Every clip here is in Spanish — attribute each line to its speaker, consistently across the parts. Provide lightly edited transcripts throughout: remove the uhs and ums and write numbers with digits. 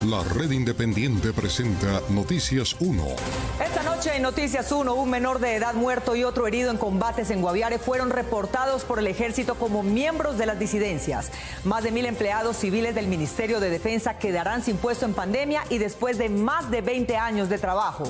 Speaker 1: La Red Independiente presenta Noticias 1.
Speaker 2: Esta noche en Noticias 1, un menor de edad muerto y otro herido en combates en Guaviare fueron reportados por el ejército como miembros de las disidencias. Más de 1.000 empleados civiles del Ministerio de Defensa quedarán sin puesto en pandemia y después de más de 20 años de trabajo.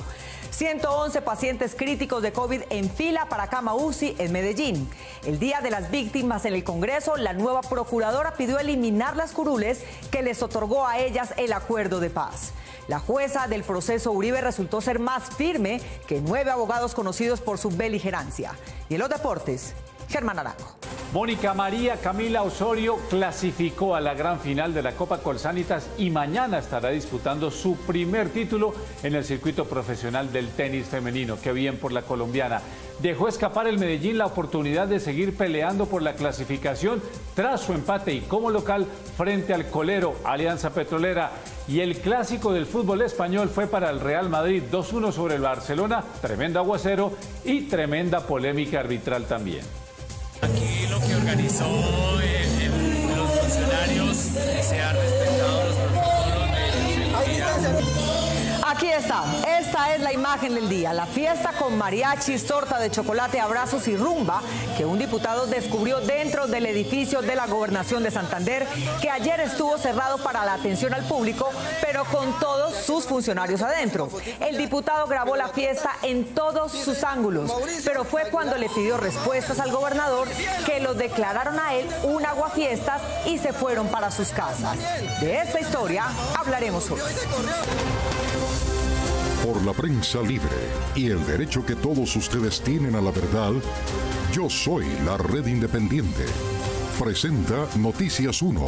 Speaker 2: 111 pacientes críticos de COVID en fila para cama UCI en Medellín. El Día de las Víctimas en el Congreso, la nueva procuradora pidió eliminar las curules que les otorgó a ellas el acuerdo de paz. La jueza del proceso Uribe resultó ser más firme que 9 abogados conocidos por su beligerancia. Y en los deportes, Germán Arango.
Speaker 3: Mónica María Camila Osorio clasificó a la gran final de la Copa Colsanitas y mañana estará disputando su primer título en el circuito profesional del tenis femenino. Qué bien por la colombiana. Dejó escapar el Medellín la oportunidad de seguir peleando por la clasificación tras su empate y como local frente al colero Alianza Petrolera. Y el clásico del fútbol español fue para el Real Madrid, 2-1 sobre el Barcelona, tremendo aguacero y tremenda polémica arbitral también.
Speaker 4: Aquí lo que organizó los funcionarios se ha respetado los protocolos de seguridad.
Speaker 2: Aquí está, esta es la imagen del día, la fiesta con mariachis, torta de chocolate, abrazos y rumba que un diputado descubrió dentro del edificio de la Gobernación de Santander, que ayer estuvo cerrado para la atención al público, pero con todos sus funcionarios adentro. El diputado grabó la fiesta en todos sus ángulos, pero fue cuando le pidió respuestas al gobernador que lo declararon a él un aguafiestas y se fueron para sus casas. De esta historia hablaremos hoy.
Speaker 1: Por la prensa libre y el derecho que todos ustedes tienen a la verdad, yo soy la Red Independiente. Presenta Noticias 1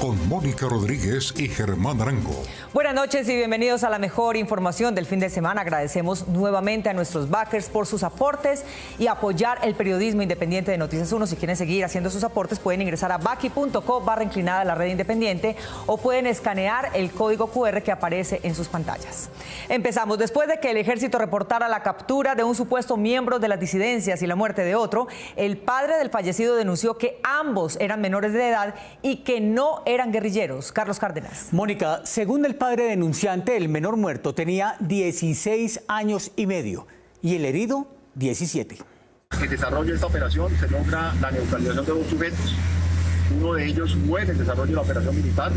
Speaker 1: con Mónica Rodríguez y Germán Arango.
Speaker 2: Buenas noches y bienvenidos a la mejor información del fin de semana. Agradecemos nuevamente a nuestros backers por sus aportes y apoyar el periodismo independiente de Noticias 1. Si quieren seguir haciendo sus aportes, pueden ingresar a baki.co/inclinada la Red Independiente o pueden escanear el código QR que aparece en sus pantallas. Empezamos. Después de que el ejército reportara la captura de un supuesto miembro de las disidencias y la muerte de otro, el padre del fallecido denunció que ambos eran menores de edad y que no eran guerrilleros. Carlos Cárdenas.
Speaker 5: Mónica, según el padre denunciante, el menor muerto tenía 16 años y medio y el herido 17.
Speaker 6: En el desarrollo de esta operación se logra la neutralización de dos sujetos. Uno de ellos muere en el desarrollo de la operación militar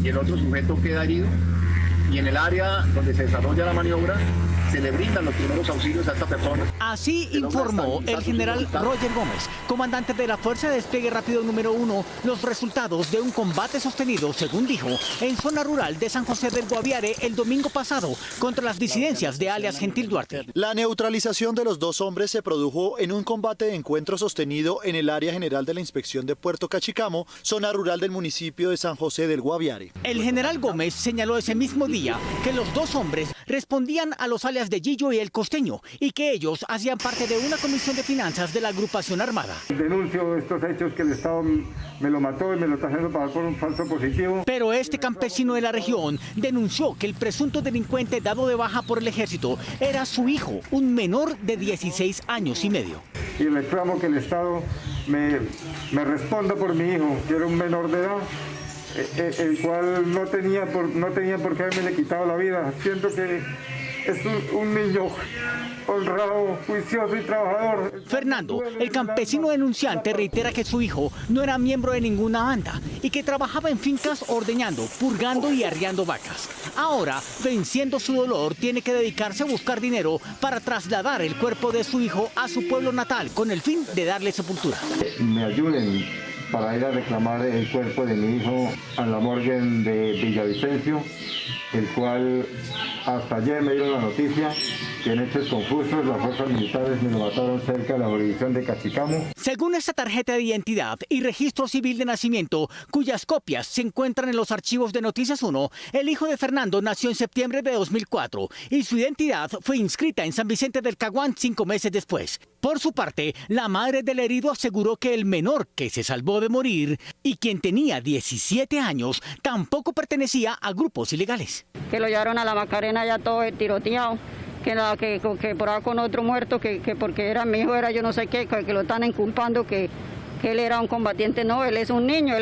Speaker 6: y el otro sujeto queda herido. Y en el área donde se desarrolla la maniobra se le brindan los primeros auxilios a esta persona.
Speaker 5: Así informó el general Roger Gómez, comandante de la Fuerza de Despliegue Rápido número 1, los resultados de un combate sostenido, según dijo, en zona rural de San José del Guaviare el domingo pasado contra las disidencias de alias Gentil Duarte.
Speaker 7: La neutralización de los dos hombres se produjo en un combate de encuentro sostenido en el área general de la inspección de Puerto Cachicamo, zona rural del municipio de San José del Guaviare.
Speaker 5: El general Gómez señaló ese mismo día que los dos hombres respondían a los alias de Gillo y El Costeño y que ellos hacían parte de una comisión de finanzas de la agrupación armada.
Speaker 8: Denuncio estos hechos que el Estado me lo mató y me lo está haciendo pagar por un falso positivo.
Speaker 5: Pero este campesino de la región denunció que el presunto delincuente dado de baja por el ejército era su hijo, un menor de 16 años y medio.
Speaker 8: Y reclamo que el Estado me responda por mi hijo, que era un menor de edad, el cual no tenía por qué haberme quitado la vida. Siento que es un niño honrado, juicioso y trabajador.
Speaker 5: Fernando, el campesino denunciante, reitera que su hijo no era miembro de ninguna banda y que trabajaba en fincas ordeñando, purgando y arriando vacas. Ahora, venciendo su dolor, tiene que dedicarse a buscar dinero para trasladar el cuerpo de su hijo a su pueblo natal con el fin de darle sepultura.
Speaker 8: Me ayuden para ir a reclamar el cuerpo de mi hijo a la morgue de Villavicencio, el cual hasta ayer me dieron la noticia que en hechos confusos las fuerzas militares me lo mataron cerca de la jurisdicción de Cachicamo.
Speaker 5: Según esta tarjeta de identidad y registro civil de nacimiento, cuyas copias se encuentran en los archivos de Noticias 1, el hijo de Fernando nació en septiembre de 2004 y su identidad fue inscrita en San Vicente del Caguán 5 meses después. Por su parte, la madre del herido aseguró que el menor que se salvó de morir y quien tenía 17 años tampoco pertenecía a grupos ilegales.
Speaker 9: Que lo llevaron a la Macarena ya todo tiroteado. Que por ahí con otro muerto, que porque era mi hijo, era yo no sé qué, que lo están inculpando, que que él era un combatiente. No, él es un niño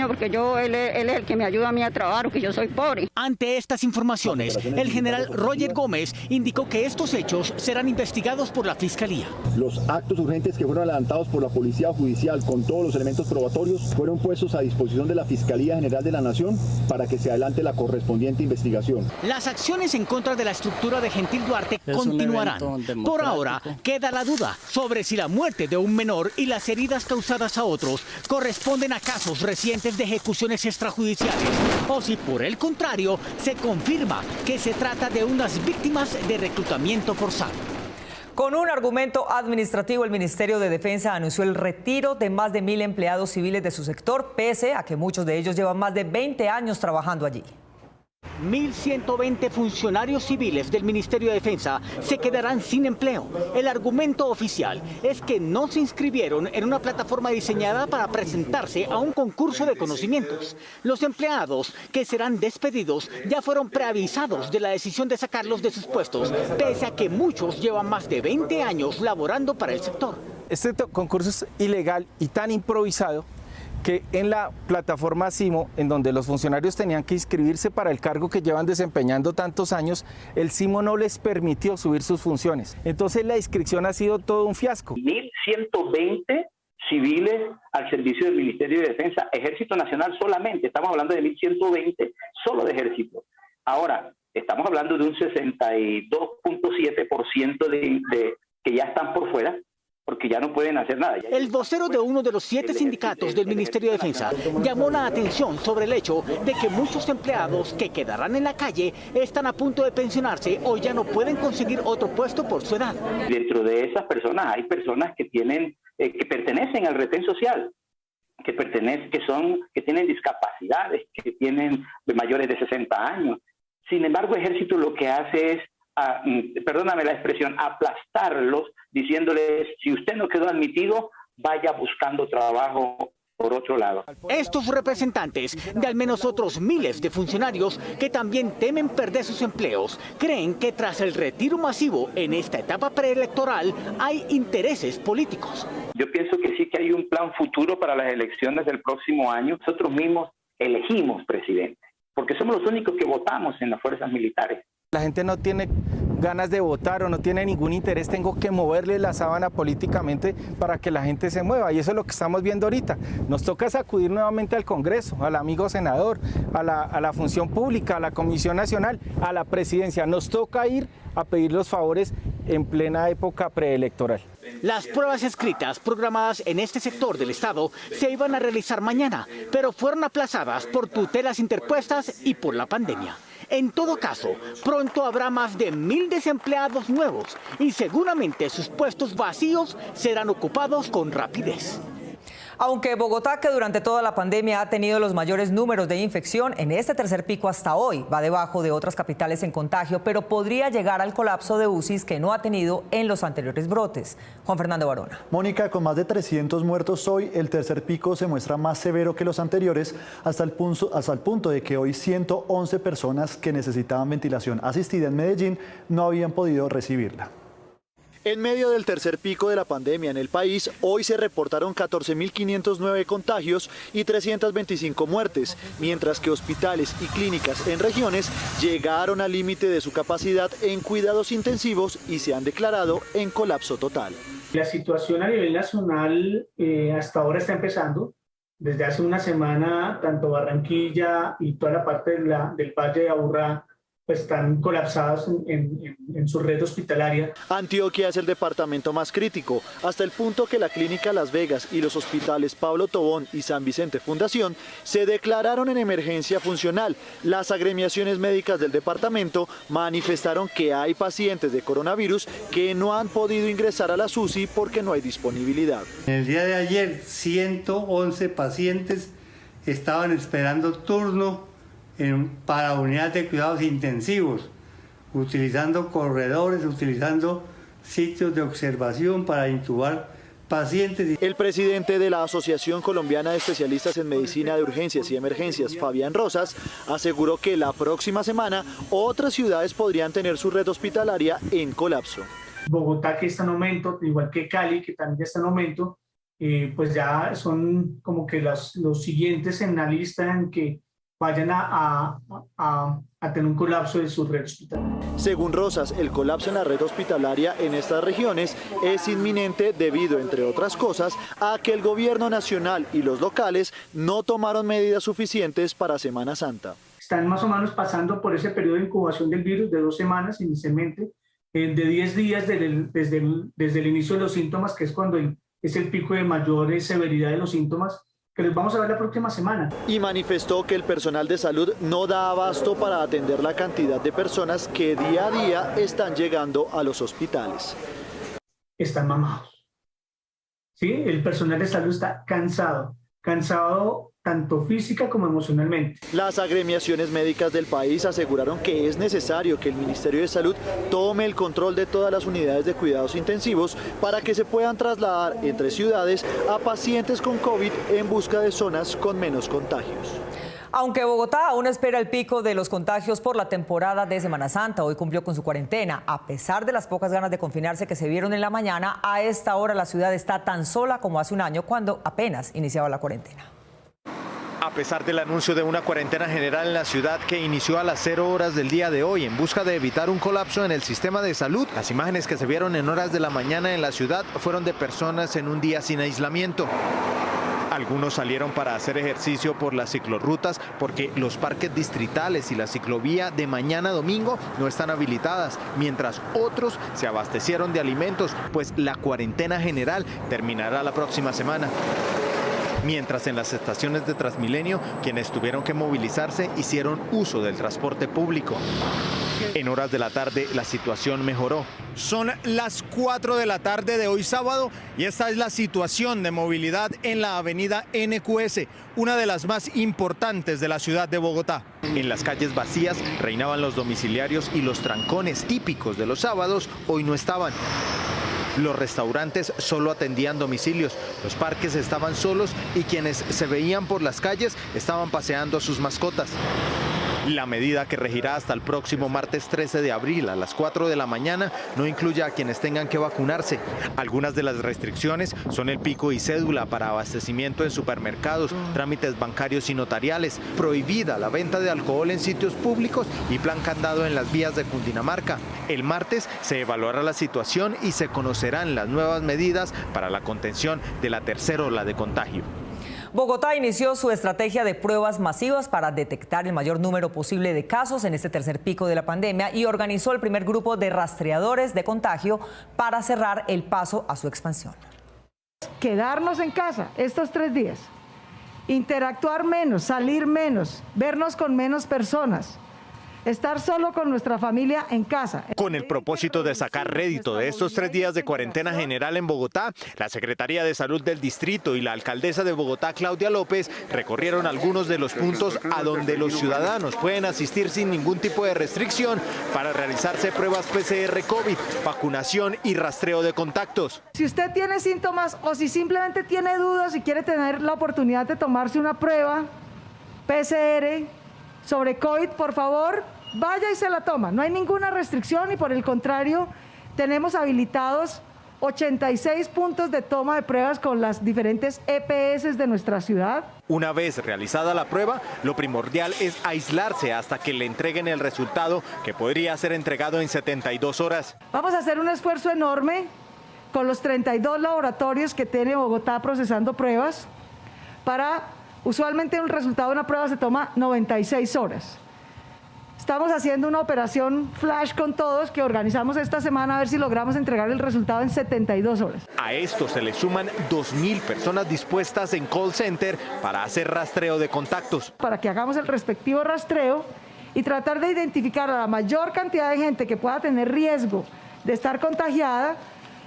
Speaker 9: porque él es el que me ayuda a mí a trabajar, porque yo soy pobre.
Speaker 5: Ante estas informaciones, el general Roger Gómez indicó que estos hechos serán investigados por la Fiscalía.
Speaker 10: Los actos urgentes que fueron adelantados por la Policía Judicial con todos los elementos probatorios fueron puestos a disposición de la Fiscalía General de la Nación para que se adelante la correspondiente investigación.
Speaker 5: Las acciones en contra de la estructura de Gentil Duarte continuarán. Por ahora, queda la duda sobre si la muerte de un menor y las heridas causadas a otros corresponden a casos recientes de ejecuciones extrajudiciales o si por el contrario se confirma que se trata de unas víctimas de reclutamiento forzado.
Speaker 2: Con un argumento administrativo, el Ministerio de Defensa anunció el retiro de más de 1.000 empleados civiles de su sector, pese a que muchos de ellos llevan más de 20 años trabajando allí.
Speaker 5: 1.120 funcionarios civiles del Ministerio de Defensa se quedarán sin empleo. El argumento oficial es que no se inscribieron en una plataforma diseñada para presentarse a un concurso de conocimientos. Los empleados que serán despedidos ya fueron preavisados de la decisión de sacarlos de sus puestos, pese a que muchos llevan más de 20 años laborando para el sector.
Speaker 11: Este concurso es ilegal y tan improvisado que en la plataforma SIMO, en donde los funcionarios tenían que inscribirse para el cargo que llevan desempeñando tantos años, el SIMO no les permitió subir sus funciones. Entonces la inscripción ha sido todo un fiasco.
Speaker 12: 1.120 civiles al servicio del Ministerio de Defensa, Ejército Nacional solamente, estamos hablando de 1.120 solo de Ejército. Ahora, estamos hablando de un 62.7% de que ya están por fuera, porque ya no pueden hacer nada.
Speaker 5: El vocero de uno de los 7 sindicatos del Ministerio de Defensa llamó la atención sobre el hecho de que muchos empleados que quedarán en la calle están a punto de pensionarse o ya no pueden conseguir otro puesto por su edad.
Speaker 12: Dentro de esas personas hay personas que que pertenecen al retén social, que tienen discapacidades, que tienen mayores de 60 años. Sin embargo, Ejército lo que hace es, perdóname la expresión, aplastarlos, diciéndoles, si usted no quedó admitido, vaya buscando trabajo por otro lado.
Speaker 5: Estos representantes de al menos otros miles de funcionarios que también temen perder sus empleos, creen que tras el retiro masivo en esta etapa preelectoral hay intereses políticos.
Speaker 12: Yo pienso que sí que hay un plan futuro para las elecciones del próximo año. Nosotros mismos elegimos presidente, porque somos los únicos que votamos en las fuerzas militares.
Speaker 11: La gente no tiene ganas de votar o no tiene ningún interés, tengo que moverle la sábana políticamente para que la gente se mueva, y eso es lo que estamos viendo ahorita. Nos toca sacudir nuevamente al Congreso, al amigo senador, a la función pública, a la Comisión Nacional, a la presidencia. Nos toca ir a pedir los favores en plena época preelectoral.
Speaker 5: Las pruebas escritas programadas en este sector del Estado se iban a realizar mañana, pero fueron aplazadas por tutelas interpuestas y por la pandemia. En todo caso, pronto habrá más de 1.000 desempleados nuevos y seguramente sus puestos vacíos serán ocupados con rapidez.
Speaker 2: Aunque Bogotá, que durante toda la pandemia ha tenido los mayores números de infección, en este tercer pico hasta hoy va debajo de otras capitales en contagio, pero podría llegar al colapso de UCIs que no ha tenido en los anteriores brotes. Juan Fernando Barona.
Speaker 7: Mónica, con más de 300 muertos hoy, el tercer pico se muestra más severo que los anteriores, hasta el punto de que hoy 111 personas que necesitaban ventilación asistida en Medellín no habían podido recibirla. En medio del tercer pico de la pandemia en el país, hoy se reportaron 14.509 contagios y 325 muertes, mientras que hospitales y clínicas en regiones llegaron al límite de su capacidad en cuidados intensivos y se han declarado en colapso total.
Speaker 13: La situación a nivel nacional hasta ahora está empezando. Desde hace una semana, tanto Barranquilla y toda la parte del Valle de Aburrá están colapsados en su red hospitalaria.
Speaker 7: Antioquia es el departamento más crítico, hasta el punto que la Clínica Las Vegas y los hospitales Pablo Tobón y San Vicente Fundación se declararon en emergencia funcional. Las agremiaciones médicas del departamento manifestaron que hay pacientes de coronavirus que no han podido ingresar a la UCI porque no hay disponibilidad.
Speaker 14: En el día de ayer, 111 pacientes estaban esperando turno para unidades de cuidados intensivos, utilizando corredores, utilizando sitios de observación para intubar pacientes.
Speaker 7: El presidente de la Asociación Colombiana de Especialistas en Medicina de Urgencias y Emergencias, Fabián Rosas, aseguró que la próxima semana otras ciudades podrían tener su red hospitalaria en colapso.
Speaker 13: Bogotá, que está en aumento, igual que Cali, que también está en aumento, pues ya son como que los siguientes en la lista en que vayan a tener un colapso de su red hospitalaria.
Speaker 7: Según Rosas, el colapso en la red hospitalaria en estas regiones es inminente debido, entre otras cosas, a que el gobierno nacional y los locales no tomaron medidas suficientes para Semana Santa.
Speaker 13: Están más o menos pasando por ese periodo de incubación del virus de 2 semanas inicialmente, de 10 días desde el inicio de los síntomas, que es cuando es el pico de mayor severidad de los síntomas, que les vamos a ver la próxima semana.
Speaker 7: Y manifestó que el personal de salud no da abasto para atender la cantidad de personas que día a día están llegando a los hospitales.
Speaker 13: Están mamados. ¿Sí? El personal de salud está cansado tanto física como emocionalmente.
Speaker 7: Las agremiaciones médicas del país aseguraron que es necesario que el Ministerio de Salud tome el control de todas las unidades de cuidados intensivos para que se puedan trasladar entre ciudades a pacientes con COVID en busca de zonas con menos contagios.
Speaker 2: Aunque Bogotá aún espera el pico de los contagios por la temporada de Semana Santa, hoy cumplió con su cuarentena. A pesar de las pocas ganas de confinarse que se vieron en la mañana, a esta hora la ciudad está tan sola como hace un año cuando apenas iniciaba la cuarentena.
Speaker 15: A pesar del anuncio de una cuarentena general en la ciudad que inició a las 0 horas del día de hoy en busca de evitar un colapso en el sistema de salud, las imágenes que se vieron en horas de la mañana en la ciudad fueron de personas en un día sin aislamiento. Algunos salieron para hacer ejercicio por las ciclorrutas porque los parques distritales y la ciclovía de mañana domingo no están habilitadas, mientras otros se abastecieron de alimentos, pues la cuarentena general terminará la próxima semana. Mientras en las estaciones de Transmilenio, quienes tuvieron que movilizarse hicieron uso del transporte público. En horas de la tarde la situación mejoró. Son las 4 de la tarde de hoy sábado y esta es la situación de movilidad en la avenida NQS, una de las más importantes de la ciudad de Bogotá. En las calles vacías reinaban los domiciliarios y los trancones típicos de los sábados hoy no estaban. Los restaurantes solo atendían domicilios, los parques estaban solos y quienes se veían por las calles estaban paseando a sus mascotas. La medida, que regirá hasta el próximo martes 13 de abril a las 4 de la mañana, no incluye a quienes tengan que vacunarse. Algunas de las restricciones son el pico y cédula para abastecimiento en supermercados, trámites bancarios y notariales, prohibida la venta de alcohol en sitios públicos y plan candado en las vías de Cundinamarca. El martes se evaluará la situación y se conocerán las nuevas medidas para la contención de la tercera ola de contagio.
Speaker 2: Bogotá inició su estrategia de pruebas masivas para detectar el mayor número posible de casos en este tercer pico de la pandemia y organizó el primer grupo de rastreadores de contagio para cerrar el paso a su expansión.
Speaker 16: Quedarnos en casa estos 3 días, interactuar menos, salir menos, vernos con menos personas. Estar solo con nuestra familia en casa.
Speaker 15: Con el propósito de sacar rédito de estos 3 días de cuarentena general en Bogotá, la Secretaría de Salud del Distrito y la alcaldesa de Bogotá, Claudia López, recorrieron algunos de los puntos a donde los ciudadanos pueden asistir sin ningún tipo de restricción para realizarse pruebas PCR COVID, vacunación y rastreo de contactos.
Speaker 16: Si usted tiene síntomas o si simplemente tiene dudas y quiere tener la oportunidad de tomarse una prueba PCR sobre COVID, por favor, vaya y se la toma. No hay ninguna restricción y por el contrario, tenemos habilitados 86 puntos de toma de pruebas con las diferentes EPS de nuestra ciudad.
Speaker 15: Una vez realizada la prueba, lo primordial es aislarse hasta que le entreguen el resultado, que podría ser entregado en 72 horas.
Speaker 16: Vamos a hacer un esfuerzo enorme con los 32 laboratorios que tiene Bogotá procesando pruebas para... Usualmente el resultado de una prueba se toma 96 horas. Estamos haciendo una operación flash con todos que organizamos esta semana a ver si logramos entregar el resultado en 72 horas.
Speaker 15: A esto se le suman 2.000 personas dispuestas en call center para hacer rastreo de contactos.
Speaker 16: Para que hagamos el respectivo rastreo y tratar de identificar a la mayor cantidad de gente que pueda tener riesgo de estar contagiada,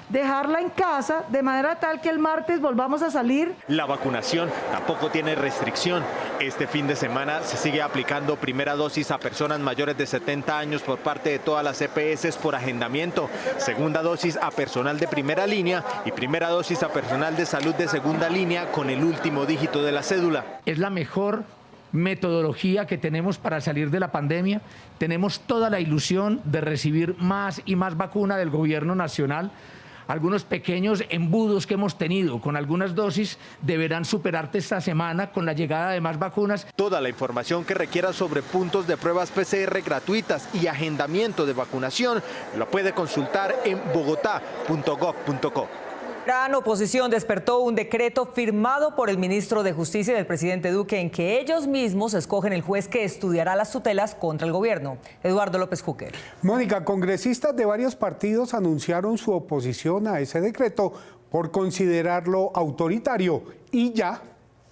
Speaker 16: dejarla en casa de manera tal que el martes volvamos a salir.
Speaker 15: La vacunación tampoco tiene restricción. Este fin de semana se sigue aplicando primera dosis a personas mayores de 70 años por parte de todas las EPS por agendamiento, segunda dosis a personal de primera línea y primera dosis a personal de salud de segunda línea con el último dígito de la cédula.
Speaker 17: Es la mejor metodología que tenemos para salir de la pandemia. Tenemos toda la ilusión de recibir más y más vacuna del gobierno nacional. algunos pequeños embudos que hemos tenido con algunas dosis deberán superarse esta semana con la llegada de más vacunas.
Speaker 15: Toda la información que requiera sobre puntos de pruebas PCR gratuitas y agendamiento de vacunación lo puede consultar en bogotá.gov.co.
Speaker 2: Gran oposición despertó un decreto firmado por el ministro de Justicia y del presidente Duque en que ellos mismos escogen el juez que estudiará las tutelas contra el gobierno. Eduardo López Júquer.
Speaker 18: Mónica, congresistas de varios partidos anunciaron su oposición a ese decreto por considerarlo autoritario y ya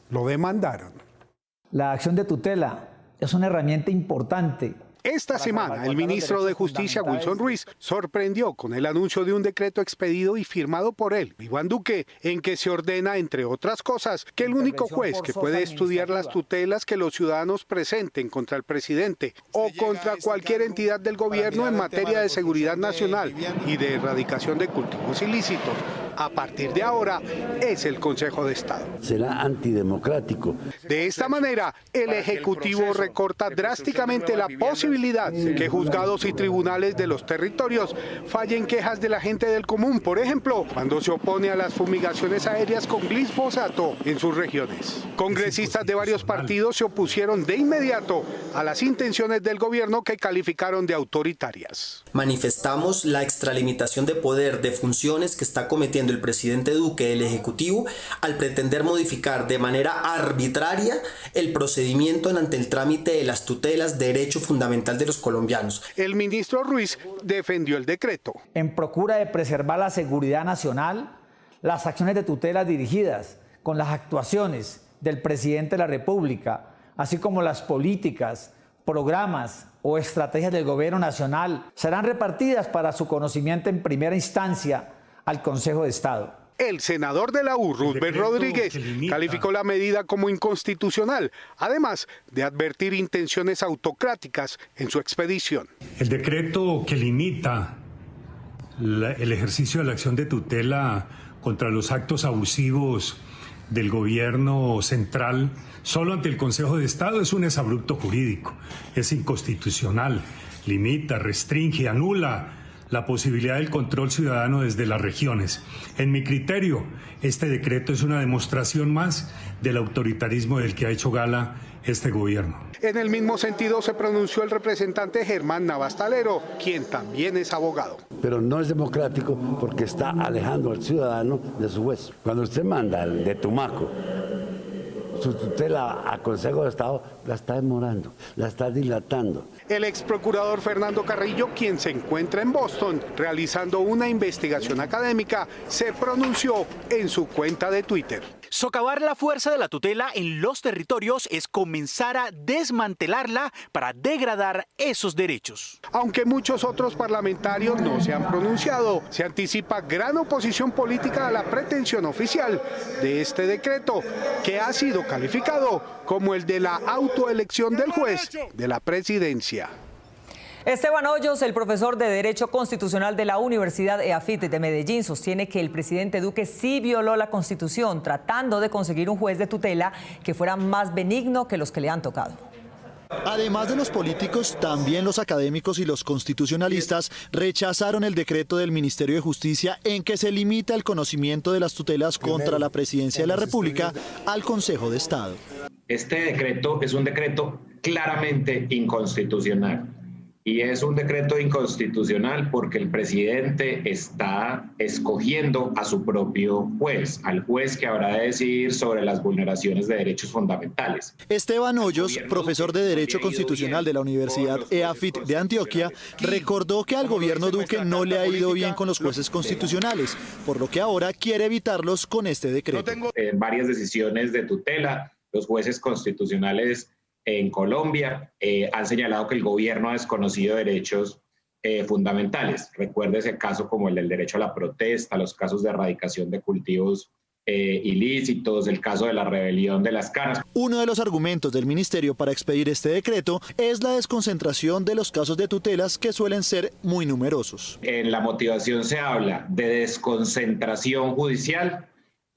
Speaker 18: lo demandaron.
Speaker 19: La acción de tutela es una herramienta importante.
Speaker 18: Esta semana, el ministro de Justicia, Wilson Ruiz, sorprendió con el anuncio de un decreto expedido y firmado por él, Iván Duque, en que se ordena, entre otras cosas, que el único juez que puede estudiar las tutelas que los ciudadanos presenten contra el presidente o contra cualquier entidad del gobierno en materia de seguridad nacional y de erradicación de cultivos ilícitos, a partir de ahora, es el Consejo de Estado.
Speaker 20: Será antidemocrático.
Speaker 18: De esta manera, el Ejecutivo recorta drásticamente la posibilidad de que juzgados y tribunales de los territorios fallen quejas de la gente del común, por ejemplo, cuando se opone a las fumigaciones aéreas con glifosato en sus regiones. Congresistas de varios partidos se opusieron de inmediato a las intenciones del gobierno que calificaron de autoritarias.
Speaker 21: Manifestamos la extralimitación de poder, de funciones que está cometiendo el presidente Duque del Ejecutivo al pretender modificar de manera arbitraria el procedimiento ante el trámite de las tutelas, derecho fundamental de los colombianos.
Speaker 18: El ministro Ruiz defendió el decreto.
Speaker 19: En procura de preservar la seguridad nacional, las acciones de tutela dirigidas con las actuaciones del presidente de la República, así como las políticas, programas o estrategias del gobierno nacional, serán repartidas para su conocimiento en primera instancia al Consejo de Estado.
Speaker 18: El senador de la U, Roosevelt Rodríguez, calificó la medida como inconstitucional, además de advertir intenciones autocráticas en su expedición.
Speaker 22: El decreto que limita el ejercicio de la acción de tutela contra los actos abusivos del gobierno central solo ante el Consejo de Estado es un exabrupto jurídico, es inconstitucional, limita, restringe, anula la posibilidad del control ciudadano desde las regiones. En mi criterio, este decreto es una demostración más del autoritarismo del que ha hecho gala este gobierno.
Speaker 18: En el mismo sentido se pronunció el representante Germán Navastalero, quien también es abogado.
Speaker 20: Pero no es democrático porque está alejando al ciudadano de su juez. Cuando usted manda de Tumaco su tutela a Consejo de Estado, la está demorando, la está dilatando.
Speaker 18: El ex procurador Fernando Carrillo, quien se encuentra en Boston realizando una investigación académica, se pronunció en su cuenta de Twitter.
Speaker 23: Socavar la fuerza de la tutela en los territorios es comenzar a desmantelarla para degradar esos derechos.
Speaker 18: Aunque muchos otros parlamentarios no se han pronunciado, se anticipa gran oposición política a la pretensión oficial de este decreto, que ha sido calificado como el de la autoelección del juez de la presidencia.
Speaker 2: Esteban Hoyos, el profesor de Derecho Constitucional de la Universidad EAFIT de Medellín, sostiene que el presidente Duque sí violó la Constitución, tratando de conseguir un juez de tutela que fuera más benigno que los que le han tocado.
Speaker 24: Además de los políticos, también los académicos y los constitucionalistas rechazaron el decreto del Ministerio de Justicia en que se limita el conocimiento de las tutelas contra la presidencia de la República al Consejo de Estado.
Speaker 25: Este decreto es un decreto claramente inconstitucional. Y es un decreto inconstitucional porque el presidente está escogiendo a su propio juez, al juez que habrá de decidir sobre las vulneraciones de derechos fundamentales.
Speaker 24: Esteban Hoyos, profesor de Derecho Constitucional de la Universidad EAFIT de Antioquia, recordó que al gobierno Duque no le ha ido bien con los jueces constitucionales, por lo que ahora quiere evitarlos con este decreto.
Speaker 25: En varias decisiones de tutela, los jueces constitucionales en Colombia han señalado que el gobierno ha desconocido derechos fundamentales. Recuérdese casos como el del derecho a la protesta, los casos de erradicación de cultivos ilícitos, el caso de la rebelión de las canas.
Speaker 24: Uno de los argumentos del ministerio para expedir este decreto es la desconcentración de los casos de tutelas que suelen ser muy numerosos.
Speaker 25: En la motivación se habla de desconcentración judicial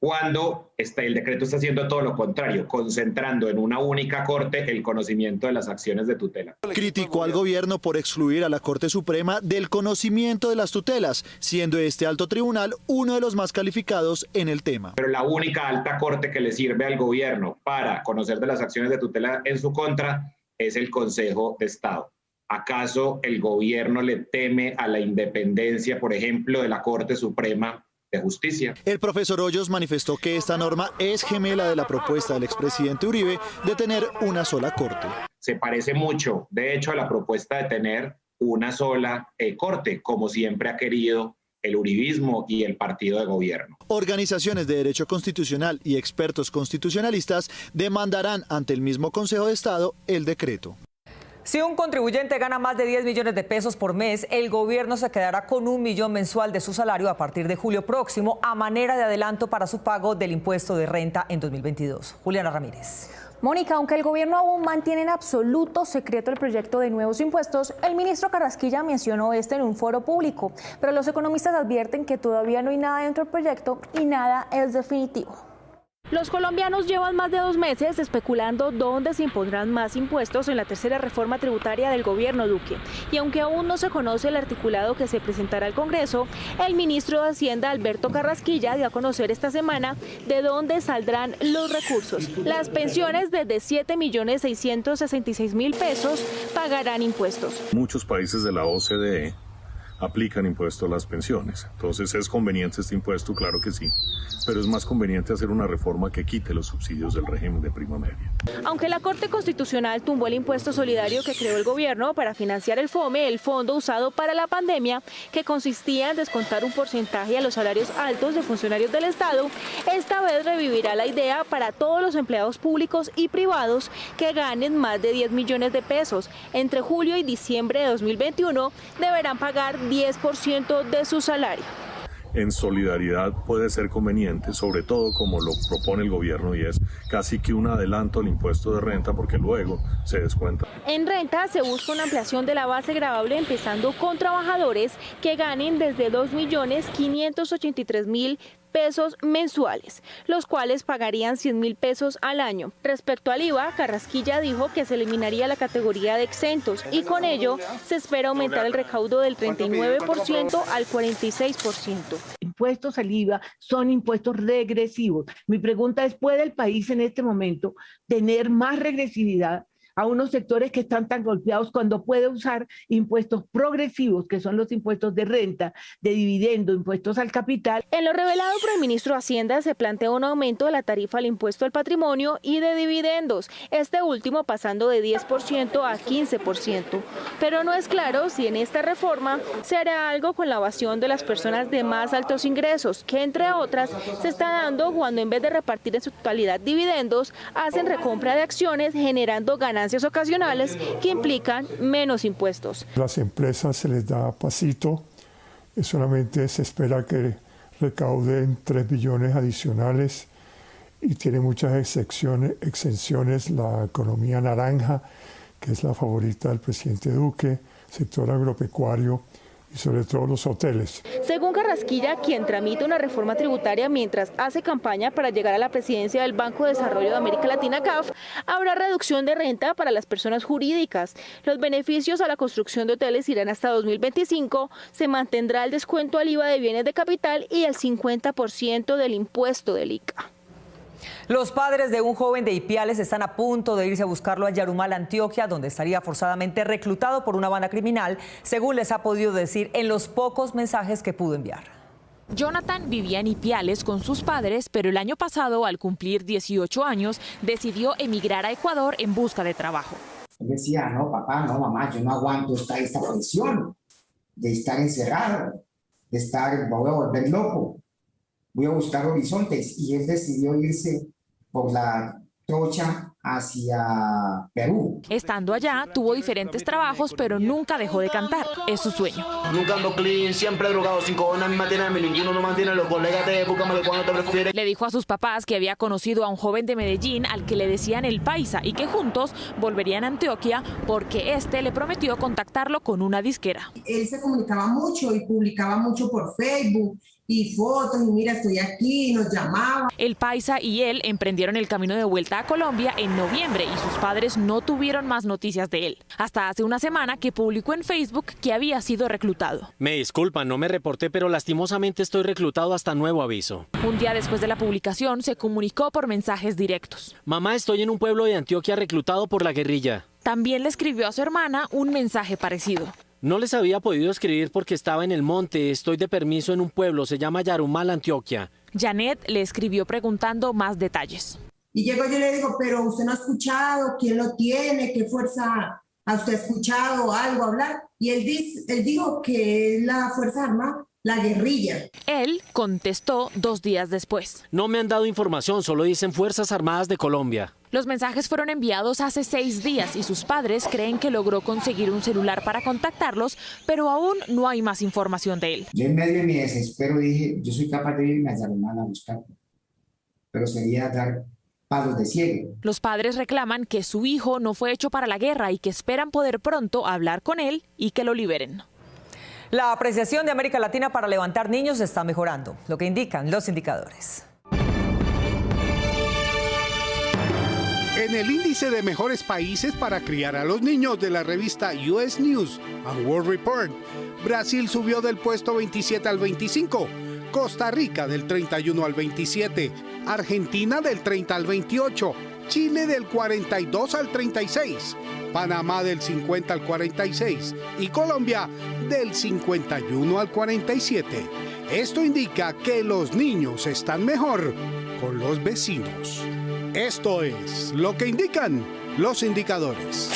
Speaker 25: cuando el decreto está haciendo todo lo contrario, concentrando en una única corte el conocimiento de las acciones de tutela.
Speaker 24: Criticó al gobierno por excluir a la Corte Suprema del conocimiento de las tutelas, siendo este alto tribunal uno de los más calificados en el tema.
Speaker 25: Pero la única alta corte que le sirve al gobierno para conocer de las acciones de tutela en su contra es el Consejo de Estado. ¿Acaso el gobierno le teme a la independencia, por ejemplo, de la Corte Suprema de Justicia?
Speaker 24: El profesor Hoyos manifestó que esta norma es gemela de la propuesta del expresidente Uribe de tener una sola corte.
Speaker 25: Se parece mucho, de hecho, a la propuesta de tener una sola corte, como siempre ha querido el uribismo y el partido de gobierno.
Speaker 24: Organizaciones de derecho constitucional y expertos constitucionalistas demandarán ante el mismo Consejo de Estado el decreto.
Speaker 2: Si un contribuyente gana más de 10 millones de pesos por mes, el gobierno se quedará con 1 millón mensual de su salario a partir de julio próximo a manera de adelanto para su pago del impuesto de renta en 2022. Juliana Ramírez.
Speaker 1: Mónica, aunque el gobierno aún mantiene en absoluto secreto el proyecto de nuevos impuestos, el ministro Carrasquilla mencionó en un foro público, pero los economistas advierten que todavía no hay nada dentro del proyecto y nada es definitivo.
Speaker 3: Los colombianos llevan más de 2 meses especulando dónde se impondrán más impuestos en la tercera reforma tributaria del gobierno Duque. Y aunque aún no se conoce el articulado que se presentará al Congreso, el ministro de Hacienda, Alberto Carrasquilla, dio a conocer esta semana de dónde saldrán los recursos. Las pensiones desde 7.666.000 pesos pagarán impuestos.
Speaker 4: Muchos países de la OCDE aplican impuesto a las pensiones. Entonces, ¿es conveniente este impuesto? Claro que sí, pero es más conveniente hacer una reforma que quite los subsidios del régimen de prima media.
Speaker 3: Aunque la Corte Constitucional tumbó el impuesto solidario que creó el gobierno para financiar el FOME, el fondo usado para la pandemia, que consistía en descontar un porcentaje a los salarios altos de funcionarios del Estado, esta vez revivirá la idea para todos los empleados públicos y privados que ganen más de 10 millones de pesos. Entre julio y diciembre de 2021 deberán pagar 10% de su salario.
Speaker 4: En solidaridad puede ser conveniente, sobre todo como lo propone el gobierno, y es casi que un adelanto al impuesto de renta porque luego se descuenta.
Speaker 3: En renta se busca una ampliación de la base gravable empezando con trabajadores que ganen desde 2.583.000 pesos mensuales, los cuales pagarían 100.000 pesos al año. Respecto al IVA, Carrasquilla dijo que se eliminaría la categoría de exentos y con ello se espera aumentar el recaudo del 39% al 46%.
Speaker 6: Impuestos al IVA son impuestos regresivos. Mi pregunta es, ¿puede el país en este momento tener más regresividad a unos sectores que están tan golpeados cuando puede usar impuestos progresivos, que son los impuestos de renta, de dividendo, impuestos al capital?
Speaker 3: En lo revelado por el ministro de Hacienda se plantea un aumento de la tarifa al impuesto al patrimonio y de dividendos, este último pasando de 10% a 15%. Pero no es claro si en esta reforma se hará algo con la evasión de las personas de más altos ingresos, que entre otras se está dando cuando en vez de repartir en su totalidad dividendos, hacen recompra de acciones generando ganancias ocasionales que implican menos impuestos.
Speaker 8: Las empresas se les da pasito, solamente se espera que recauden 3 billones adicionales y tiene muchas exenciones la economía naranja, que es la favorita del presidente Duque, sector agropecuario y sobre todo los hoteles.
Speaker 3: Según Carrasquilla, quien tramita una reforma tributaria mientras hace campaña para llegar a la presidencia del Banco de Desarrollo de América Latina, CAF, habrá reducción de renta para las personas jurídicas. Los beneficios a la construcción de hoteles irán hasta 2025, se mantendrá el descuento al IVA de bienes de capital y el 50% del impuesto del ICA.
Speaker 2: Los padres de un joven de Ipiales están a punto de irse a buscarlo a Yarumal, Antioquia, donde estaría forzadamente reclutado por una banda criminal, según les ha podido decir en los pocos mensajes que pudo enviar.
Speaker 26: Jonathan vivía en Ipiales con sus padres, pero el año pasado, al cumplir 18 años, decidió emigrar a Ecuador en busca de trabajo.
Speaker 27: Él decía, no papá, no mamá, yo no aguanto esta presión de estar encerrado, de estar, me voy a volver loco. Voy a buscar horizontes, y él decidió irse por la trocha hacia Perú.
Speaker 26: Estando allá, tuvo diferentes trabajos, pero nunca dejó de cantar. Es su sueño.
Speaker 28: Nunca ando clean, siempre drogado, sin cojones me mantienen, ninguno no mantiene, los colegas de época me cuando te prefieren.
Speaker 26: Le dijo a sus papás que había conocido a un joven de Medellín al que le decían el Paisa y que juntos volverían a Antioquia porque este le prometió contactarlo con una disquera.
Speaker 29: Él se comunicaba mucho y publicaba mucho por Facebook
Speaker 27: y fotos, y mira, estoy aquí, nos llamaban.
Speaker 26: El paisa y él emprendieron el camino de vuelta a Colombia en noviembre y sus padres no tuvieron más noticias de él. Hasta hace una semana que publicó en Facebook que había sido reclutado.
Speaker 5: Me disculpan, no me reporté, pero lastimosamente estoy reclutado hasta nuevo aviso.
Speaker 26: Un día después de la publicación se comunicó por mensajes directos.
Speaker 5: Mamá, estoy en un pueblo de Antioquia reclutado por la guerrilla.
Speaker 26: También le escribió a su hermana un mensaje parecido.
Speaker 5: No les había podido escribir porque estaba en el monte, estoy de permiso en un pueblo, se llama Yarumal, Antioquia.
Speaker 26: Janet le escribió preguntando más detalles.
Speaker 27: Y llego yo y le digo, pero usted no ha escuchado, ¿quién lo tiene? ¿Qué fuerza ha usted escuchado algo hablar? Y él dijo que es la Fuerza Armada, la guerrilla.
Speaker 26: Él contestó 2 días después.
Speaker 5: No me han dado información, solo dicen Fuerzas Armadas de Colombia.
Speaker 26: Los mensajes fueron enviados hace 6 días y sus padres creen que logró conseguir un celular para contactarlos, pero aún no hay más información de él.
Speaker 27: Yo en medio de mi desespero dije, yo soy capaz de irme a Yarumal a buscarlo, pero sería dar palos de ciego.
Speaker 26: Los padres reclaman que su hijo no fue hecho para la guerra y que esperan poder pronto hablar con él y que lo liberen.
Speaker 2: La apreciación de América Latina para levantar niños está mejorando, lo que indican los indicadores.
Speaker 18: En el índice de mejores países para criar a los niños de la revista US News and World Report, Brasil subió del puesto 27 al 25, Costa Rica del 31 al 27, Argentina del 30 al 28, Chile del 42 al 36, Panamá del 50 al 46 y Colombia del 51 al 47. Esto indica que los niños están mejor con los vecinos. Esto es lo que indican los indicadores.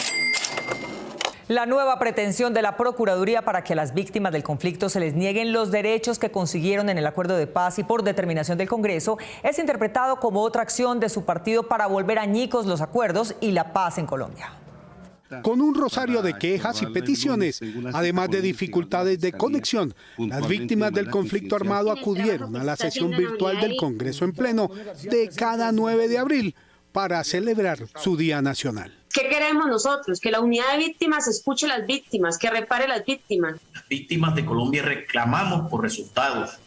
Speaker 2: La nueva pretensión de la Procuraduría para que a las víctimas del conflicto se les nieguen los derechos que consiguieron en el acuerdo de paz y por determinación del Congreso es interpretado como otra acción de su partido para volver añicos los acuerdos y la paz en Colombia.
Speaker 18: Con un rosario de quejas y peticiones, además de dificultades de conexión, las víctimas del conflicto armado acudieron a la sesión virtual del Congreso en pleno de cada 9 de abril para celebrar su Día Nacional.
Speaker 7: ¿Qué queremos nosotros? Que la unidad de víctimas escuche a las víctimas, que repare a las víctimas.
Speaker 9: Las víctimas de Colombia reclamamos por resultados.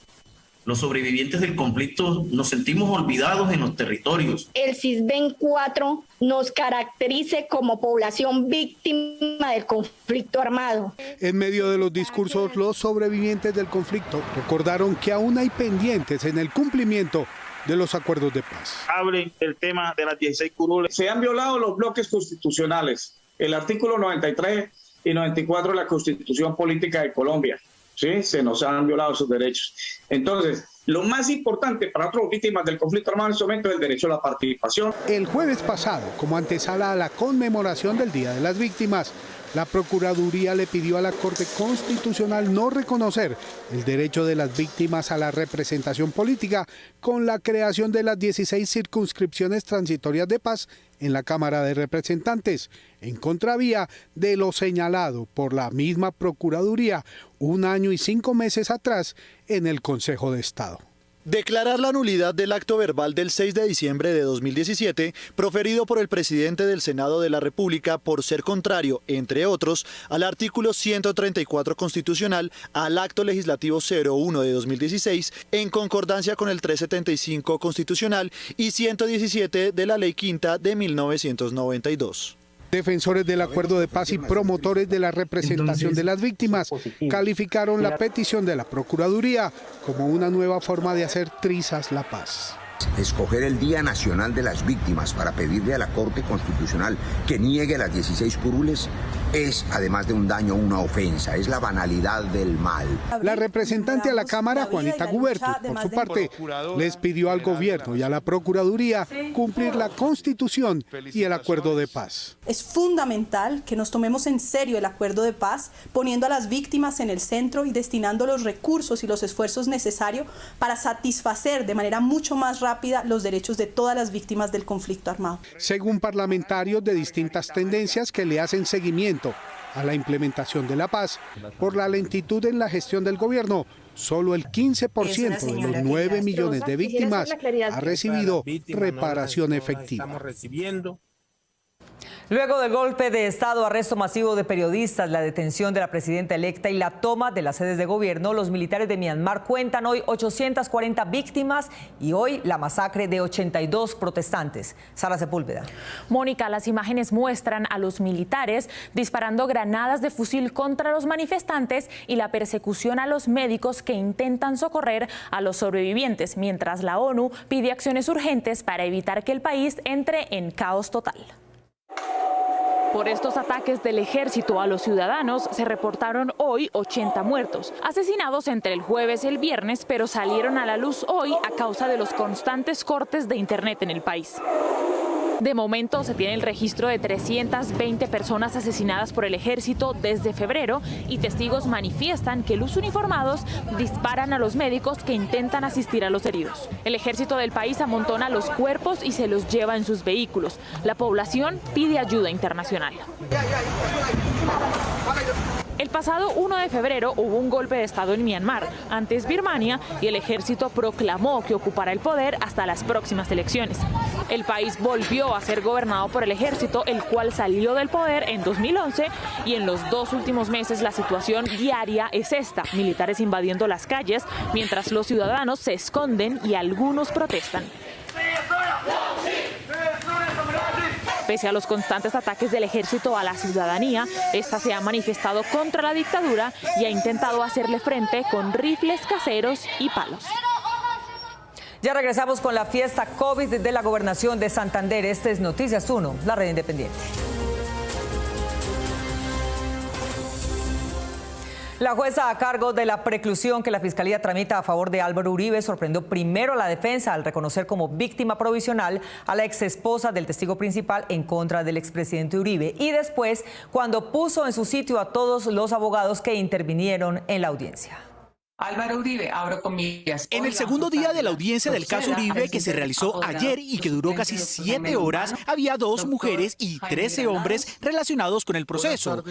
Speaker 9: Los sobrevivientes del conflicto nos sentimos olvidados en los territorios.
Speaker 10: El CISBEN 4 nos caracterice como población víctima del conflicto armado.
Speaker 18: En medio de los discursos, los sobrevivientes del conflicto recordaron que aún hay pendientes en el cumplimiento de los acuerdos de paz.
Speaker 11: Abren el tema de las 16 curules. Se han violado los bloques constitucionales, el artículo 93 y 94 de la Constitución Política de Colombia. ¿Sí? Se nos han violado esos derechos. Entonces, lo más importante para otras víctimas del conflicto armado en este momento es el derecho a la participación.
Speaker 18: El jueves pasado, como antesala a la conmemoración del Día de las Víctimas, la Procuraduría le pidió a la Corte Constitucional no reconocer el derecho de las víctimas a la representación política con la creación de las 16 circunscripciones transitorias de paz en la Cámara de Representantes, en contravía de lo señalado por la misma Procuraduría 1 año y 5 meses atrás en el Consejo de Estado.
Speaker 24: Declarar la nulidad del acto verbal del 6 de diciembre de 2017, proferido por el presidente del Senado de la República por ser contrario, entre otros, al artículo 134 constitucional, al acto legislativo 01 de 2016, en concordancia con el 375 constitucional y 117 de la Ley Quinta de 1992.
Speaker 18: Defensores del acuerdo de paz y promotores de la representación de las víctimas calificaron la petición de la Procuraduría como una nueva forma de hacer trizas la paz.
Speaker 12: Escoger el Día Nacional de las Víctimas para pedirle a la Corte Constitucional que niegue las 16 curules es, además de un daño, una ofensa, es la banalidad del mal.
Speaker 18: La representante a la Cámara, Juanita Guberti, por su parte, les pidió al gobierno y a la Procuraduría cumplir la Constitución y el acuerdo de paz.
Speaker 13: Es fundamental que nos tomemos en serio el acuerdo de paz, poniendo a las víctimas en el centro y destinando los recursos y los esfuerzos necesarios para satisfacer de manera mucho más rápida los derechos de todas las víctimas del conflicto armado.
Speaker 18: Según parlamentarios de distintas tendencias que le hacen seguimiento a la implementación de la paz, por la lentitud en la gestión del gobierno, solo el 15% de los 9 millones de víctimas ha recibido reparación efectiva.
Speaker 2: Luego del golpe de Estado, arresto masivo de periodistas, la detención de la presidenta electa y la toma de las sedes de gobierno, los militares de Myanmar cuentan hoy 840 víctimas y hoy la masacre de 82 protestantes. Sara Sepúlveda.
Speaker 26: Mónica, las imágenes muestran a los militares disparando granadas de fusil contra los manifestantes y la persecución a los médicos que intentan socorrer a los sobrevivientes, mientras la ONU pide acciones urgentes para evitar que el país entre en caos total. Por estos ataques del ejército a los ciudadanos se reportaron hoy 80 muertos, asesinados entre el jueves y el viernes, pero salieron a la luz hoy a causa de los constantes cortes de internet en el país. De momento se tiene el registro de 320 personas asesinadas por el ejército desde febrero y testigos manifiestan que los uniformados disparan a los médicos que intentan asistir a los heridos. El ejército del país amontona los cuerpos y se los lleva en sus vehículos. La población pide ayuda internacional. El pasado 1 de febrero hubo un golpe de Estado en Myanmar, antes Birmania, y el ejército proclamó que ocupará el poder hasta las próximas elecciones. El país volvió a ser gobernado por el ejército, el cual salió del poder en 2011, y en los 2 últimos meses la situación diaria es esta: militares invadiendo las calles, mientras los ciudadanos se esconden y algunos protestan. Pese a los constantes ataques del ejército a la ciudadanía, esta se ha manifestado contra la dictadura y ha intentado hacerle frente con rifles caseros y palos.
Speaker 2: Ya regresamos con la fiesta COVID de la Gobernación de Santander. Este es Noticias 1, la red independiente. La jueza a cargo de la preclusión que la Fiscalía tramita a favor de Álvaro Uribe sorprendió primero a la defensa al reconocer como víctima provisional a la exesposa del testigo principal en contra del expresidente Uribe, y después cuando puso en su sitio a todos los abogados que intervinieron en la audiencia.
Speaker 14: Álvaro Uribe, abro comillas.
Speaker 23: En el segundo día de la audiencia del caso Uribe, que se realizó ayer y que duró casi 7 horas, había 2 mujeres y 13 hombres relacionados con el proceso.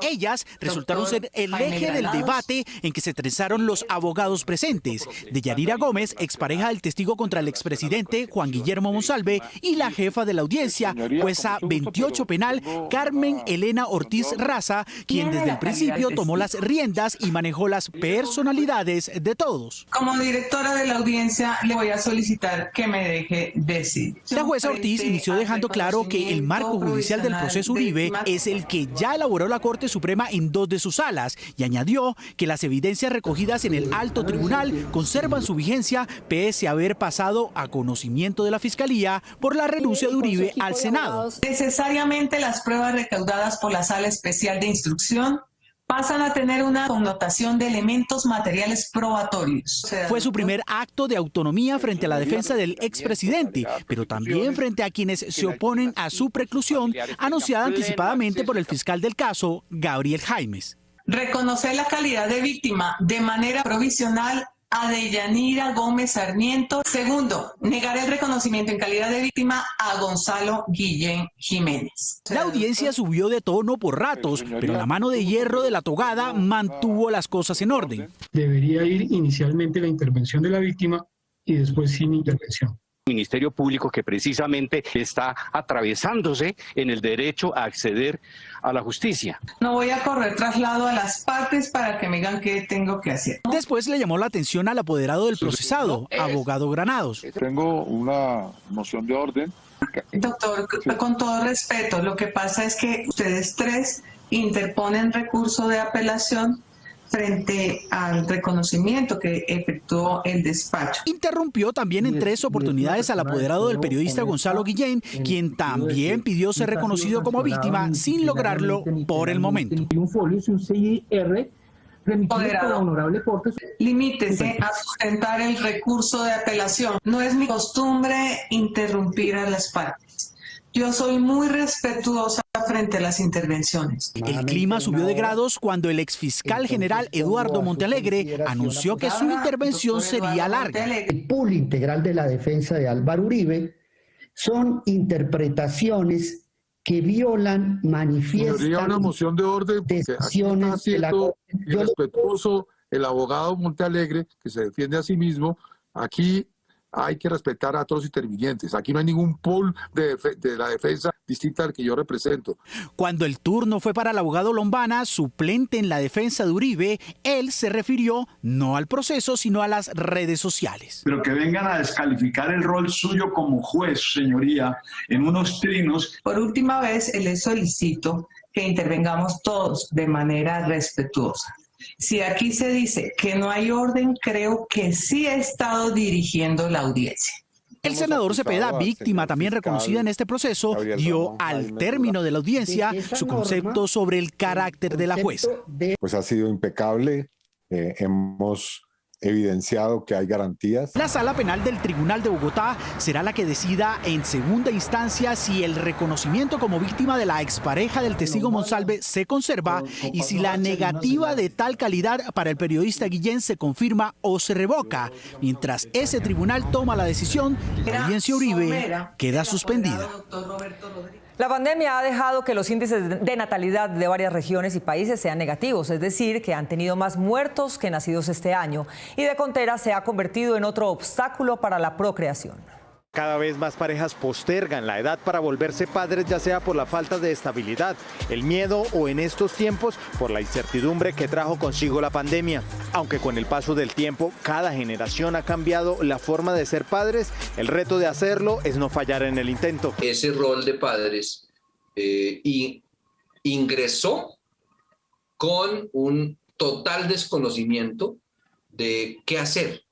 Speaker 23: Ellas resultaron ser el eje del debate en que se trenzaron los abogados presentes: Deyanira Gómez, expareja del testigo contra el expresidente Juan Guillermo Monsalve, y la jefa de la audiencia, jueza 28 penal, Carmen Elena Ortiz Raza, quien desde el principio tomó las riendas y manejó las personalidades de todos.
Speaker 14: Como directora de la audiencia, le voy a solicitar que me deje decir.
Speaker 23: La jueza Ortiz inició dejando claro que el marco judicial del proceso Uribe es el que ya elaboró la Corte Suprema en 2 de sus salas, y añadió que las evidencias recogidas en el alto tribunal conservan su vigencia pese a haber pasado a conocimiento de la Fiscalía por la renuncia de Uribe al Senado.
Speaker 14: Necesariamente las pruebas recaudadas por la Sala Especial de Instrucción pasan a tener una connotación de elementos materiales probatorios.
Speaker 23: Fue su primer acto de autonomía frente a la defensa del expresidente, pero también frente a quienes se oponen a su preclusión, anunciada anticipadamente por el fiscal del caso, Gabriel Jaimes.
Speaker 14: Reconocer la calidad de víctima de manera provisional a Deyanira Gómez Sarmiento. Segundo, negar el reconocimiento en calidad de víctima a Gonzalo Guillén Jiménez.
Speaker 23: La audiencia subió de tono por ratos, pero la mano de hierro de la togada mantuvo las cosas en orden.
Speaker 15: Debería ir inicialmente la intervención de la víctima y después sin intervención.
Speaker 16: Ministerio Público que precisamente está atravesándose en el derecho a acceder a la justicia.
Speaker 14: No voy a correr traslado a las partes para que me digan qué tengo que hacer.
Speaker 23: Después le llamó la atención al apoderado del procesado, abogado Granados.
Speaker 17: Tengo una moción de orden.
Speaker 14: Doctor, con todo respeto, lo que pasa es que ustedes 3 interponen recurso de apelación frente al reconocimiento que efectuó el despacho.
Speaker 23: Interrumpió también en 3 oportunidades al apoderado del periodista Gonzalo Guillén, quien también pidió ser reconocido como víctima sin lograrlo por el momento.
Speaker 14: Limítese a sustentar el recurso de apelación. No es mi costumbre interrumpir a las partes. Yo soy muy respetuosa frente a las intervenciones.
Speaker 23: El clima subió de grados cuando el exfiscal general Eduardo Montealegre anunció que su intervención sería larga.
Speaker 19: El pool integral de la defensa de Álvaro Uribe son interpretaciones que violan, manifiestan...
Speaker 17: Sería una moción de orden, porque aquí está siendo irrespetuoso el abogado Montealegre, que se defiende a sí mismo. Aquí hay que respetar a todos los intervinientes. Aquí no hay ningún pool de la defensa distinta al que yo represento.
Speaker 23: Cuando el turno fue para el abogado Lombana, suplente en la defensa de Uribe, él se refirió no al proceso, sino a las redes sociales.
Speaker 1: Pero que vengan a descalificar el rol suyo como juez, señoría, en unos trinos.
Speaker 14: Por última vez, les solicito que intervengamos todos de manera respetuosa. Si aquí se dice que no hay orden, creo que sí he estado dirigiendo la audiencia.
Speaker 23: El senador Cepeda, víctima también reconocida en este proceso, dio al término de la audiencia su concepto sobre el carácter de la jueza.
Speaker 4: Pues ha sido impecable, hemos evidenciado que hay garantías.
Speaker 23: La Sala Penal del Tribunal de Bogotá será la que decida en segunda instancia si el reconocimiento como víctima de la expareja del testigo Monsalve se conserva y si la negativa de tal calidad para el periodista Guillén se confirma o se revoca. Mientras ese tribunal toma la decisión, la audiencia Uribe queda suspendida.
Speaker 2: La pandemia ha dejado que los índices de natalidad de varias regiones y países sean negativos, es decir, que han tenido más muertos que nacidos este año, y de Contera se ha convertido en otro obstáculo para la procreación.
Speaker 6: Cada vez más parejas postergan la edad para volverse padres, ya sea por la falta de estabilidad, el miedo o en estos tiempos por la incertidumbre que trajo consigo la pandemia. Aunque con el paso del tiempo cada generación ha cambiado la forma de ser padres, el reto de hacerlo es no fallar en el intento.
Speaker 8: Ese rol de padres ingresó con un total desconocimiento de qué hacer.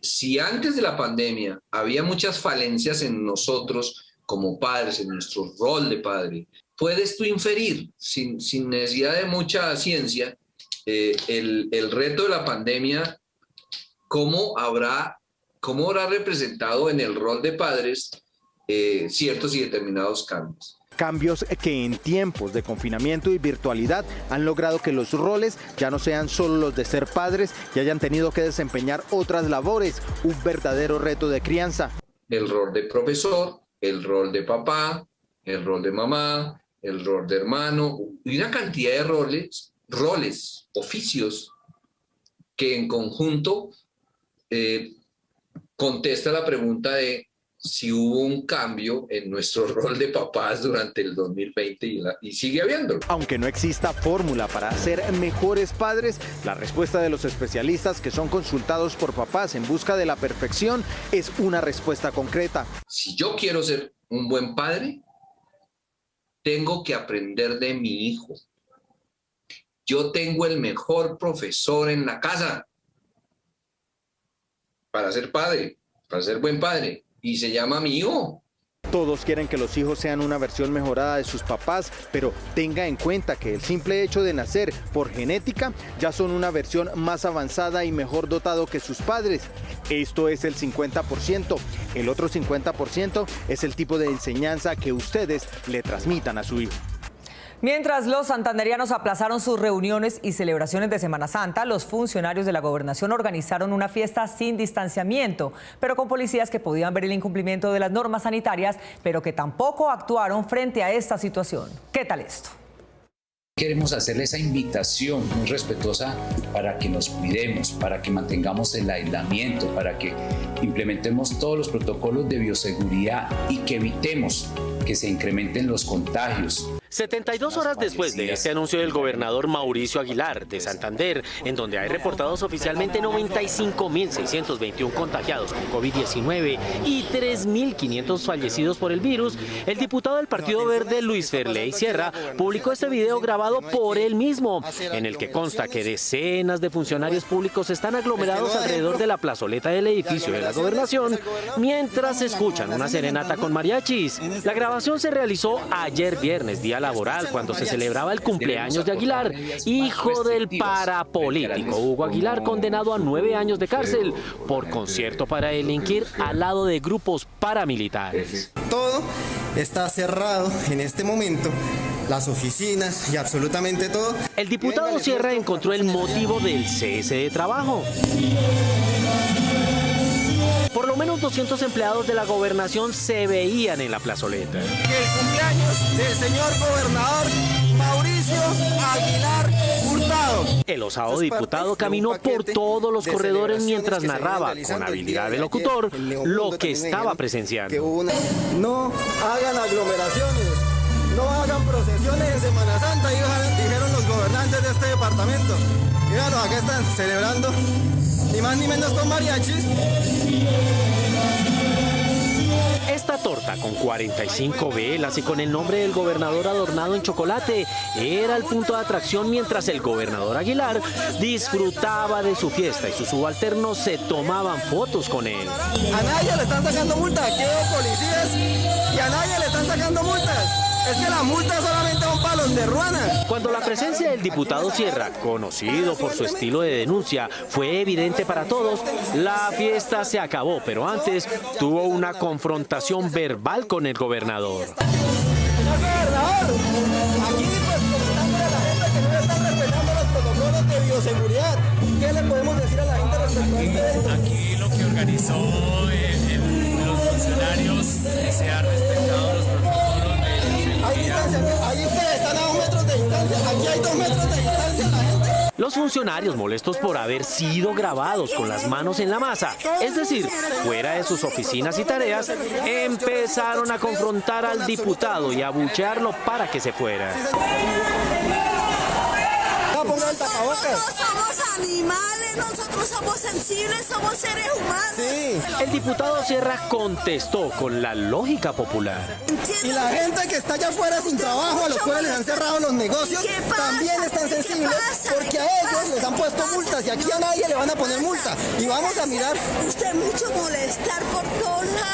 Speaker 8: Si antes de la pandemia había muchas falencias en nosotros como padres, en nuestro rol de padre, puedes tú inferir, sin necesidad de mucha ciencia, el reto de la pandemia, cómo habrá representado en el rol de padres ciertos y determinados cambios.
Speaker 6: Cambios que en tiempos de confinamiento y virtualidad han logrado que los roles ya no sean solo los de ser padres y hayan tenido que desempeñar otras labores, un verdadero reto de crianza.
Speaker 8: El rol de profesor, el rol de papá, el rol de mamá, el rol de hermano, y una cantidad de roles, oficios, que en conjunto contesta la pregunta de si hubo un cambio en nuestro rol de papás durante el 2020 y sigue habiéndolo.
Speaker 6: Aunque no exista fórmula para ser mejores padres, la respuesta de los especialistas que son consultados por papás en busca de la perfección es una respuesta concreta.
Speaker 8: Si yo quiero ser un buen padre, tengo que aprender de mi hijo. Yo tengo el mejor profesor en la casa para ser padre, para ser buen padre. Y se llama mi hijo.
Speaker 6: Todos quieren que los hijos sean una versión mejorada de sus papás, pero tenga en cuenta que el simple hecho de nacer por genética ya son una versión más avanzada y mejor dotado que sus padres. Esto es el 50%. El otro 50% es el tipo de enseñanza que ustedes le transmitan a su hijo.
Speaker 2: Mientras los santanderianos aplazaron sus reuniones y celebraciones de Semana Santa, los funcionarios de la gobernación organizaron una fiesta sin distanciamiento, pero con policías que podían ver el incumplimiento de las normas sanitarias, pero que tampoco actuaron frente a esta situación. ¿Qué tal esto?
Speaker 20: Queremos hacerle esa invitación muy respetuosa para que nos cuidemos, para que mantengamos el aislamiento, para que implementemos todos los protocolos de bioseguridad y que evitemos que se incrementen los contagios.
Speaker 5: 72 horas después de este anuncio del gobernador Mauricio Aguilar de Santander, en donde hay reportados oficialmente 95.621 contagiados con COVID-19 y 3.500 fallecidos por el virus, el diputado del Partido Verde, Luis Ferley Sierra, publicó este video grabado por él mismo, en el que consta que decenas de funcionarios públicos están aglomerados alrededor de la plazoleta del edificio de la gobernación, mientras escuchan una serenata con mariachis. La grabación se realizó ayer viernes, día laboral, cuando se celebraba el cumpleaños de Aguilar, hijo del parapolítico Hugo Aguilar, condenado a 9 años de cárcel por concierto para delinquir al lado de grupos paramilitares.
Speaker 21: Todo está cerrado en este momento, las oficinas y absolutamente todo.
Speaker 5: El diputado Sierra encontró el motivo del cese de trabajo. Por lo menos 200 empleados de la gobernación se veían en la plazoleta.
Speaker 21: El cumpleaños del señor gobernador Mauricio Aguilar Hurtado.
Speaker 5: El osado diputado caminó por todos los corredores mientras narraba con habilidad de locutor lo que estaba presenciando.
Speaker 21: No hagan aglomeraciones. no hagan procesiones en Semana Santa, dijeron los gobernantes de este departamento. Míralos, acá están celebrando, ni más ni menos con mariachis.
Speaker 5: Esta torta con 45 velas y con el nombre del gobernador adornado en chocolate era el punto de atracción mientras el gobernador Aguilar disfrutaba de su fiesta y sus subalternos se tomaban fotos con él.
Speaker 21: A nadie le están sacando multas, aquí veo policías y a nadie le están sacando multas. Es que la multa solamente son para los de Ruana.
Speaker 5: Cuando la presencia del diputado Sierra, conocido por su estilo de denuncia, fue evidente para todos, la fiesta se acabó, pero antes tuvo una confrontación verbal con el gobernador.
Speaker 21: Señor gobernador, aquí pues comentándole a la gente que no están respetando los protocolos de bioseguridad. ¿Qué le podemos decir a la gente respecto a este?
Speaker 3: Aquí lo que organizó los funcionarios se ha respetado los protocolos.
Speaker 21: Ahí ustedes están a 2 metros de distancia, aquí hay 2 metros de distancia la gente.
Speaker 5: Los funcionarios, molestos por haber sido grabados con las manos en la masa, es decir, fuera de sus oficinas y tareas, empezaron a confrontar al diputado y a abuchearlo para que se fuera.
Speaker 21: Pongan tapabocas.
Speaker 7: Nosotros somos animales, nosotros somos sensibles, somos seres humanos.
Speaker 21: Sí.
Speaker 5: El diputado Sierra contestó con la lógica popular.
Speaker 21: Y la gente que está allá afuera sin trabajo, a los cuales les han cerrado los negocios, también están sensibles porque a ellos les han puesto multas y aquí a nadie le van a poner multa. Y vamos a mirar.
Speaker 7: Usted mucho molestar por todos lados.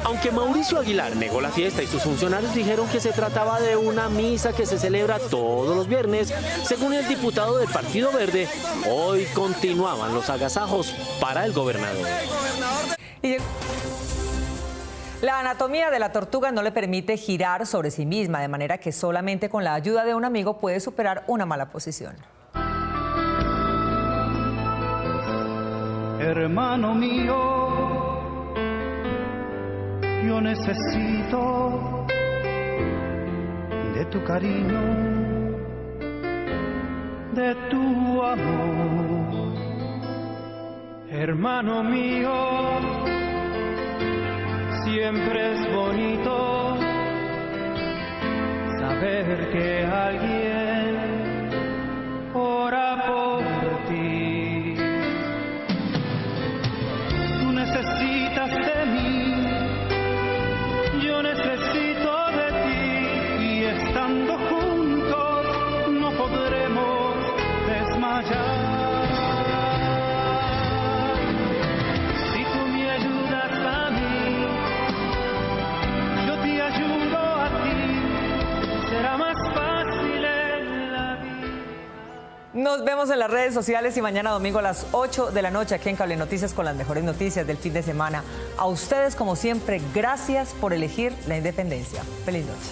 Speaker 5: Aunque Mauricio Aguilar negó la fiesta y sus funcionarios dijeron que se trataba de una misa que se celebra todos los viernes, según el diputado del Partido Verde, hoy continuaban los agasajos para el gobernador.
Speaker 2: La anatomía de la tortuga no le permite girar sobre sí misma, de manera que solamente con la ayuda de un amigo puede superar una mala posición.
Speaker 9: Hermano mío, yo necesito de tu cariño, de tu amor. Hermano mío, siempre es bonito saber que alguien ora por ti. Tú necesitas de mí, yo necesito de ti, y estando juntos no podremos desmayar. Si tú me ayudas a mí, yo te ayudo a ti, será más fácil en la vida.
Speaker 2: Nos vemos en las redes sociales y mañana domingo a las 8 de la noche aquí en Cable Noticias con las mejores noticias del fin de semana. A ustedes, como siempre, gracias por elegir la independencia. Feliz noche.